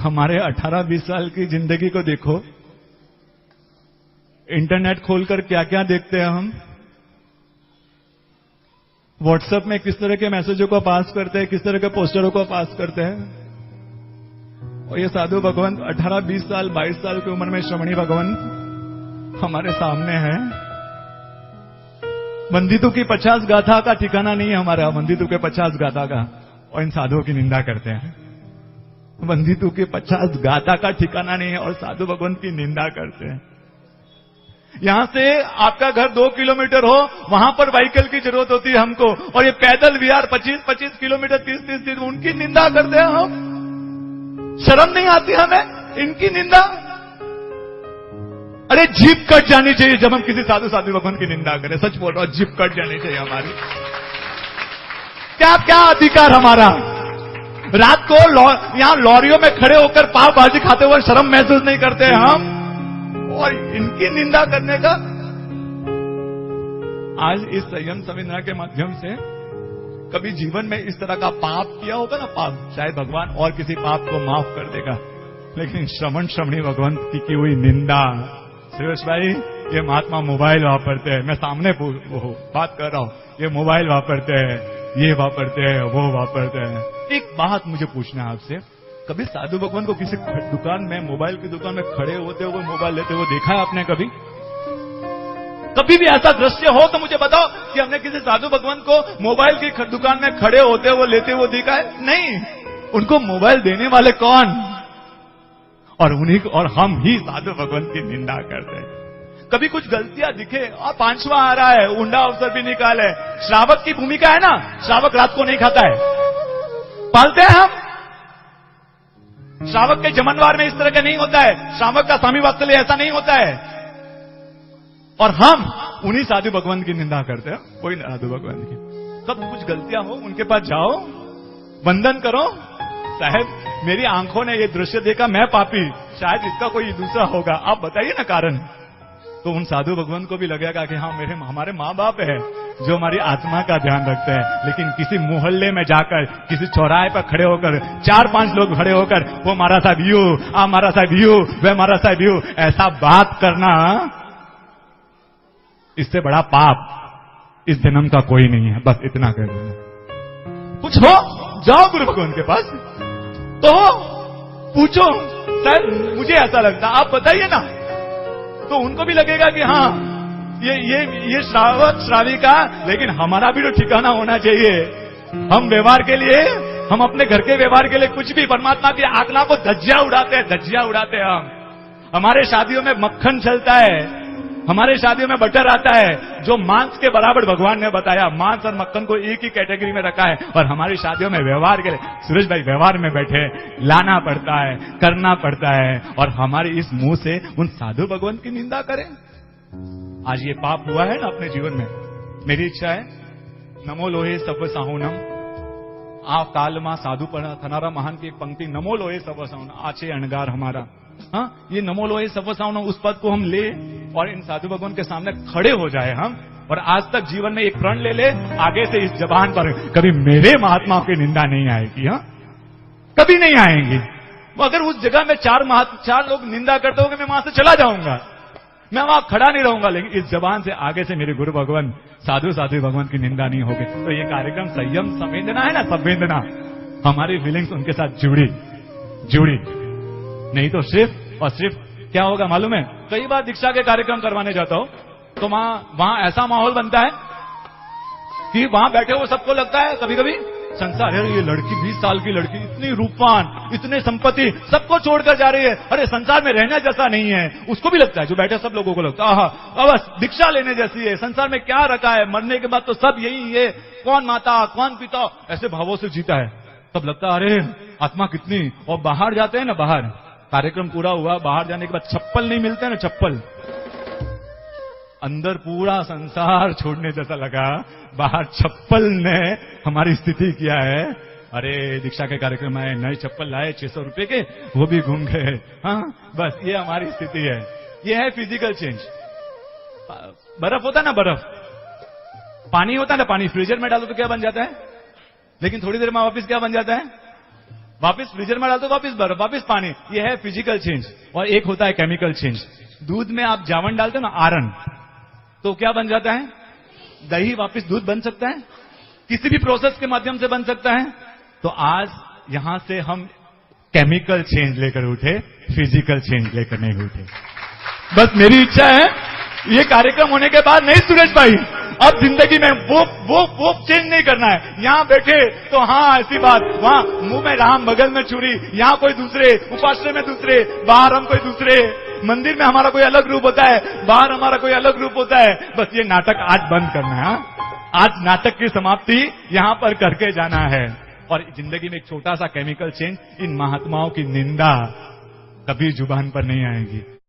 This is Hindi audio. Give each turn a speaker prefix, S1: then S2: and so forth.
S1: हमारे 18-20 साल की जिंदगी को देखो, इंटरनेट खोलकर क्या क्या देखते हैं हम। व्हाट्सएप में किस तरह के मैसेजों को पास करते हैं, किस तरह के पोस्टरों को पास करते हैं। और ये साधु भगवंत 18-20 साल 22 साल की उम्र में श्रमणी भगवंत हमारे सामने है। वंदितु की 50 गाथा का ठिकाना नहीं है हमारा, वंदितु के 50 गाथा का, और इन साधुओं की निंदा करते हैं। वंदितु के 50 गाथा का ठिकाना नहीं है और साधु भगवंत की निंदा करते हैं। यहां से आपका घर 2 किलोमीटर हो, वहां पर व्हीकल की जरूरत होती है हमको, और ये पैदल विहार 25-25 किलोमीटर 30-30 दिन, उनकी निंदा करते हैं हम। शर्म नहीं आती हमें इनकी निंदा? अरे जीभ कट जानी चाहिए जब हम किसी साधु भगवान की निंदा करें। सच बोल रहा हूं, जीभ कट जानी चाहिए हमारी। क्या क्या अधिकार हमारा? रात को यहां लॉरियों में खड़े होकर पाव भाजी खाते हुए शर्म महसूस नहीं करते हम, और इनकी निंदा करने का। आज इस संयम संवेदना के माध्यम से कभी जीवन में इस तरह का पाप किया होगा ना, पाप, शायद भगवान और किसी पाप को माफ कर देगा, लेकिन श्रमणी भगवंत की हुई निंदा। सुरेश भाई, ये महात्मा मोबाइल वापरते हैं, मैं सामने बात कर रहा हूं, ये मोबाइल वापरते हैं, ये वापरते हैं, वो वापरते हैं। एक बात मुझे पूछना है आपसे, कभी साधु भगवान को किसी दुकान में, मोबाइल की दुकान में खड़े होते हुए मोबाइल लेते हुए देखा है आपने कभी? कभी भी ऐसा दृश्य हो तो मुझे बताओ कि हमने किसी साधु भगवान को मोबाइल की दुकान में खड़े होते हुए लेते हुए देखा है? नहीं। उनको मोबाइल देने वाले कौन? और हम ही साधु भगवान की निंदा करते हैं। कभी कुछ गलतियां दिखे, और 5वां आ रहा है, ऊंडा अवसर भी निकाले। श्रावक की भूमिका है ना, श्रावक रात को नहीं खाता है, पालते हैं हम। श्रावक के जमनवार में इस तरह का नहीं होता है, श्रावक का स्वामी वात्सल्य ऐसा नहीं होता है, और हम उन्हीं साधु भगवान की निंदा करते हैं। कोई साधु भगवान की कब कुछ गलतियां हो, उनके पास जाओ, वंदन करो, साहब मेरी आंखों ने ये दृश्य देखा, मैं पापी, शायद इसका कोई दूसरा होगा, आप बताइए ना कारण। तो उन साधु भगवान को भी लगेगा कि हाँ, हमारे माँ बाप है जो हमारी आत्मा का ध्यान रखते हैं। लेकिन किसी मोहल्ले में जाकर, किसी चौराहे पर खड़े होकर, 4-5 लोग खड़े होकर, वो मारा साहब यू, आ मारा साहब यू, वह मारा साहब यू, ऐसा बात करना, इससे बड़ा पाप इस जन्म का कोई नहीं है। बस इतना कर देना। कुछ हो, जाओ गुरु को उनके पास, तो पूछो, सर मुझे ऐसा लगता, आप बताइए ना। तो उनको भी लगेगा कि हाँ, ये श्रावक श्राविका, लेकिन हमारा भी तो ठिकाना होना चाहिए। हम व्यवहार के लिए, हम अपने घर के व्यवहार के लिए कुछ भी, परमात्मा की आज्ञा को धज्जियां उड़ाते हैं हम। हमारे शादियों में मक्खन चलता है, हमारे शादियों में बटर आता है, जो मांस के बराबर भगवान ने बताया, मांस और मक्खन को एक ही कैटेगरी में रखा है। और हमारी शादियों में व्यवहार के लिए, सुरेश भाई व्यवहार में बैठे, लाना पड़ता है, करना पड़ता है, और हमारे इस मुंह से उन साधु भगवान की निंदा करें। आज ये पाप हुआ है ना अपने जीवन में। मेरी इच्छा है, नमो लोहे सब साहुनम, आ काल मा साधु थनारा महान की एक पंक्ति, नमो लोहे सब साहुनम, आचे अणगार हमारा। हाँ, ये नमो लोहे सब साहुनम, उस पद को हम ले और इन साधु भगवान के सामने खड़े हो जाए हम, और आज तक जीवन में एक प्रण ले, आगे से इस जबान पर कभी मेरे महात्माओं की निंदा नहीं आएगी। हाँ, कभी नहीं आएंगी। वो अगर उस जगह में 4 लोग निंदा करते हो, मैं वहां से चला जाऊंगा, मैं वहां खड़ा नहीं रहूंगा, लेकिन इस जबान से आगे से मेरे गुरु भगवान साधु भगवान की निंदा नहीं होगी। तो ये कार्यक्रम संयम संवेदना है ना, संवेदना, हमारी फीलिंग्स उनके साथ जुड़ी नहीं तो सिर्फ और सिर्फ क्या होगा मालूम है? कई बार दीक्षा के कार्यक्रम करवाने जाता हूं तो वहां ऐसा माहौल बनता है कि वहां बैठे हुए सबको लगता है कभी कभी संसार है, ये लड़की 20 साल की लड़की, इतनी रूपवान, इतने संपत्ति, सबको छोड़कर जा रही है, अरे संसार में रहना जैसा नहीं है। उसको भी लगता है, जो बैठे सब लोगों को लगता है, अब बस दीक्षा लेने जैसी है, संसार में क्या रखा है, मरने के बाद तो सब यही है, कौन माता कौन पिता, ऐसे भावों से जीता है। तब लगता है अरे आत्मा कितनी। और बाहर जाते हैं ना, बाहर कार्यक्रम पूरा हुआ, बाहर जाने के बाद चप्पल नहीं मिलते ना, चप्पल, अंदर पूरा संसार छोड़ने जैसा लगा, बाहर चप्पल ने हमारी स्थिति किया है। अरे दीक्षा के कार्यक्रम आए, नए चप्पल लाए 600 रुपए के, वो भी घूम गए। हाँ, बस ये हमारी स्थिति है। ये है फिजिकल चेंज। बर्फ होता है ना, बर्फ, पानी होता है ना, पानी फ्रीजर में डालो तो क्या बन जाता है, लेकिन थोड़ी देर में वापिस क्या बन जाता है? वापस फ्रीजर में डालते हो, वापस बर्फ, वापस पानी। ये है फिजिकल चेंज। और एक होता है केमिकल चेंज। दूध में आप जावन डालते हो ना, आयरन, तो क्या बन जाता है? दही वापस दूध बन सकता है? किसी भी प्रोसेस के माध्यम से बन सकता है। तो आज यहां से हम केमिकल चेंज लेकर उठे, फिजिकल चेंज लेकर नहीं उठे। बस मेरी इच्छा है ये कार्यक्रम होने के बाद, नहीं सुरेश भाई, अब जिंदगी में वो चेंज नहीं करना है। यहां बैठे तो हाँ ऐसी बात, वहां मुंह में राम, बगल में छुरी, यहां कोई दूसरे, उपाश्रय में दूसरे, बाहर हम कोई दूसरे, मंदिर में हमारा कोई अलग रूप होता है, बाहर हमारा कोई अलग रूप होता है। बस ये नाटक आज बंद करना है। आज नाटक की समाप्ति यहां पर करके जाना है। और जिंदगी में एक छोटा सा केमिकल चेंज, इन महात्माओं की निंदा कभी जुबान पर नहीं आएगी।